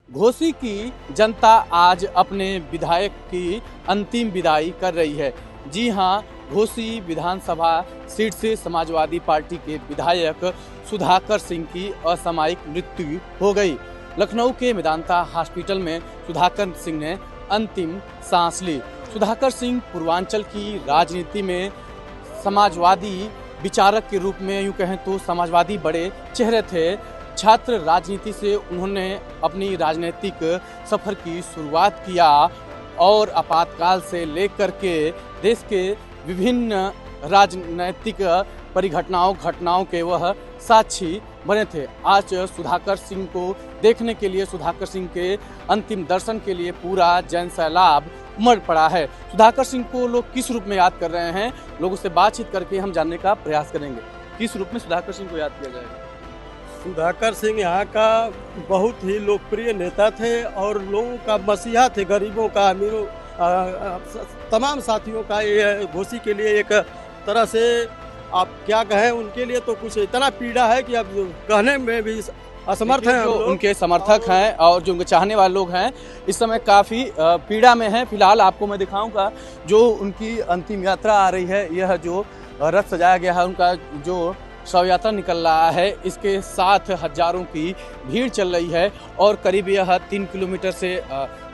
घोसी की जनता आज अपने विधायक की अंतिम विदाई कर रही है। जी हां, घोसी विधानसभा सीट से समाजवादी पार्टी के विधायक सुधाकर सिंह की असामयिक मृत्यु हो गई। लखनऊ के मेदांता हॉस्पिटल में सुधाकर सिंह ने अंतिम सांस ली। सुधाकर सिंह पूर्वांचल की राजनीति में समाजवादी विचारक के रूप में यूँ कहें तो समाजवादी बड़े चेहरे थे। छात्र राजनीति से उन्होंने अपनी राजनीतिक सफर की शुरुआत किया और आपातकाल से लेकर के देश के विभिन्न राजनीतिक घटनाओं के वह साक्षी बने थे। आज सुधाकर सिंह को देखने के लिए, सुधाकर सिंह के अंतिम दर्शन के लिए पूरा जन सैलाब उमड़ पड़ा है। सुधाकर सिंह को लोग किस रूप में याद कर रहे हैं, लोगों से बातचीत करके हम जानने का प्रयास करेंगे। किस रूप में सुधाकर सिंह को याद किया जाएगा? सुधाकर सिंह यहाँ का बहुत ही लोकप्रिय नेता थे और लोगों का मसीहा थे, गरीबों का, अमीरों, तमाम साथियों का। ये घोसी के लिए एक तरह से आप क्या कहें, उनके लिए तो कुछ इतना पीड़ा है कि अब कहने में भी असमर्थ हैं। जो उनके समर्थक हैं और जो उनके चाहने वाले लोग हैं इस समय काफ़ी पीड़ा में हैं। फिलहाल आपको मैं दिखाऊंगा जो उनकी अंतिम यात्रा आ रही है। यह जो रथ सजाया गया है, उनका जो शव यात्रा निकल रहा है, इसके साथ हजारों की भीड़ चल रही है और करीब यह 3 किलोमीटर से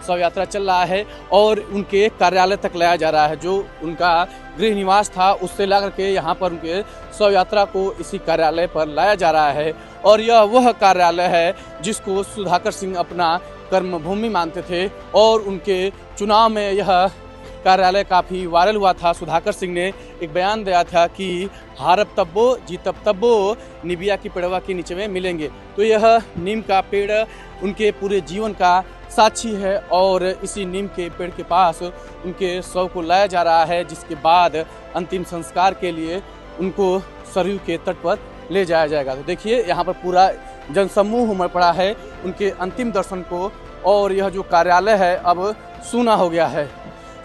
शव यात्रा चल रहा है और उनके कार्यालय तक लाया जा रहा है। जो उनका गृह निवास था उससे ला करके यहाँ पर उनके शव यात्रा को इसी कार्यालय पर लाया जा रहा है और यह वह कार्यालय है जिसको सुधाकर सिंह अपना कर्मभूमि मानते थे और उनके चुनाव में यह कार्यालय काफ़ी वायरल हुआ था। सुधाकर सिंह ने एक बयान दिया था कि हारब तब्बो जीतब तब्बो निबिया की पेड़वा के नीचे में मिलेंगे। तो यह नीम का पेड़ उनके पूरे जीवन का साक्षी है और इसी नीम के पेड़ के पास उनके शव को लाया जा रहा है, जिसके बाद अंतिम संस्कार के लिए उनको सरयू के तट पर ले जाया जाएगा। तो देखिए यहाँ पर पूरा जनसमूह उमड़ पड़ा है उनके अंतिम दर्शन को और यह जो कार्यालय है अब सूना हो गया है।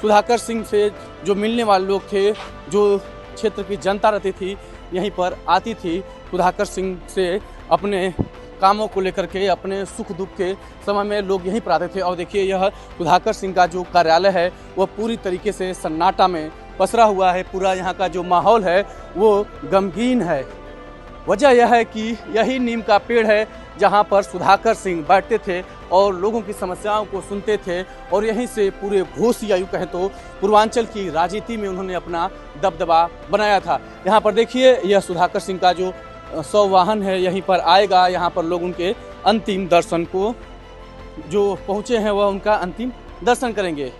सुधाकर सिंह से जो मिलने वाले लोग थे, जो क्षेत्र की जनता रहती थी, यहीं पर आती थी। सुधाकर सिंह से अपने कामों को लेकर के, अपने सुख दुख के समय में लोग यहीं पर आते थे। और देखिए यह सुधाकर सिंह का जो कार्यालय है वह पूरी तरीके से सन्नाटा में पसरा हुआ है। पूरा यहाँ का जो माहौल है वो गमगीन है। वजह यह है कि यही नीम का पेड़ है जहाँ पर सुधाकर सिंह बैठते थे और लोगों की समस्याओं को सुनते थे और यहीं से पूरे घोसी, यूँ कहें तो पूर्वांचल की राजनीति में उन्होंने अपना दबदबा बनाया था। यहाँ पर देखिए यह सुधाकर सिंह का जो शव वाहन है यहीं पर आएगा। यहाँ पर लोग उनके अंतिम दर्शन को जो पहुँचे हैं वह उनका अंतिम दर्शन करेंगे।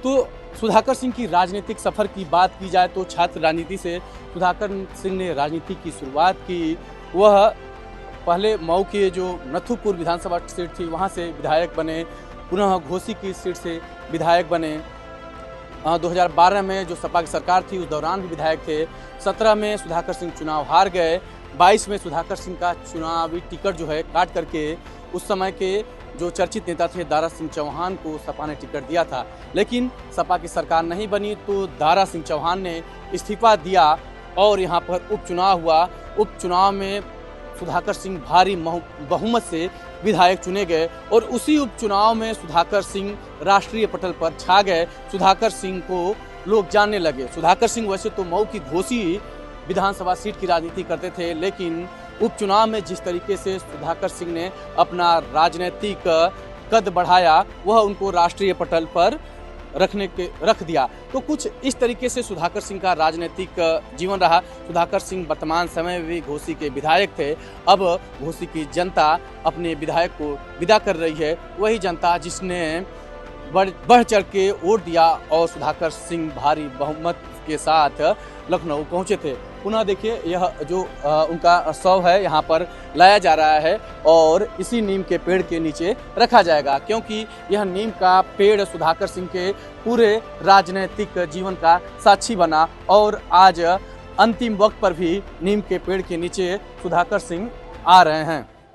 तो सुधाकर सिंह की राजनीतिक सफ़र की बात की जाए तो छात्र राजनीति से सुधाकर सिंह ने राजनीति की शुरुआत की। वह पहले मऊ के जो नथुपुर विधानसभा सीट थी वहां से विधायक बने, पुनः घोसी की सीट से विधायक बने। 2012 में जो सपा की सरकार थी उस दौरान भी विधायक थे। 17 में सुधाकर सिंह चुनाव हार गए। 22 में सुधाकर सिंह का चुनावी टिकट जो है काट करके उस समय के जो चर्चित नेता थे दारा सिंह चौहान को सपा ने टिकट दिया था, लेकिन सपा की सरकार नहीं बनी तो दारा सिंह चौहान ने इस्तीफा दिया और यहाँ पर उपचुनाव हुआ। उपचुनाव में सुधाकर सिंह भारी बहुमत से विधायक चुने गए और उसी उपचुनाव में सुधाकर सिंह राष्ट्रीय पटल पर छा गए। सुधाकर सिंह को लोग जानने लगे। सुधाकर सिंह वैसे तो मऊ की घोसी विधानसभा सीट की राजनीति करते थे, लेकिन उपचुनाव में जिस तरीके से सुधाकर सिंह ने अपना राजनीतिक कद बढ़ाया वह उनको राष्ट्रीय पटल पर रख दिया। तो कुछ इस तरीके से सुधाकर सिंह का राजनीतिक जीवन रहा। सुधाकर सिंह वर्तमान समय में भी घोसी के विधायक थे। अब घोसी की जनता अपने विधायक को विदा कर रही है, वही जनता जिसने बढ़ चढ़ के वोट दिया और सुधाकर सिंह भारी बहुमत के साथ लखनऊ पहुंचे थे। पुनः देखिए यह जो उनका शव है यहाँ पर लाया जा रहा है और इसी नीम के पेड़ के नीचे रखा जाएगा, क्योंकि यह नीम का पेड़ सुधाकर सिंह के पूरे राजनीतिक जीवन का साक्षी बना और आज अंतिम वक्त पर भी नीम के पेड़ के नीचे सुधाकर सिंह आ रहे हैं।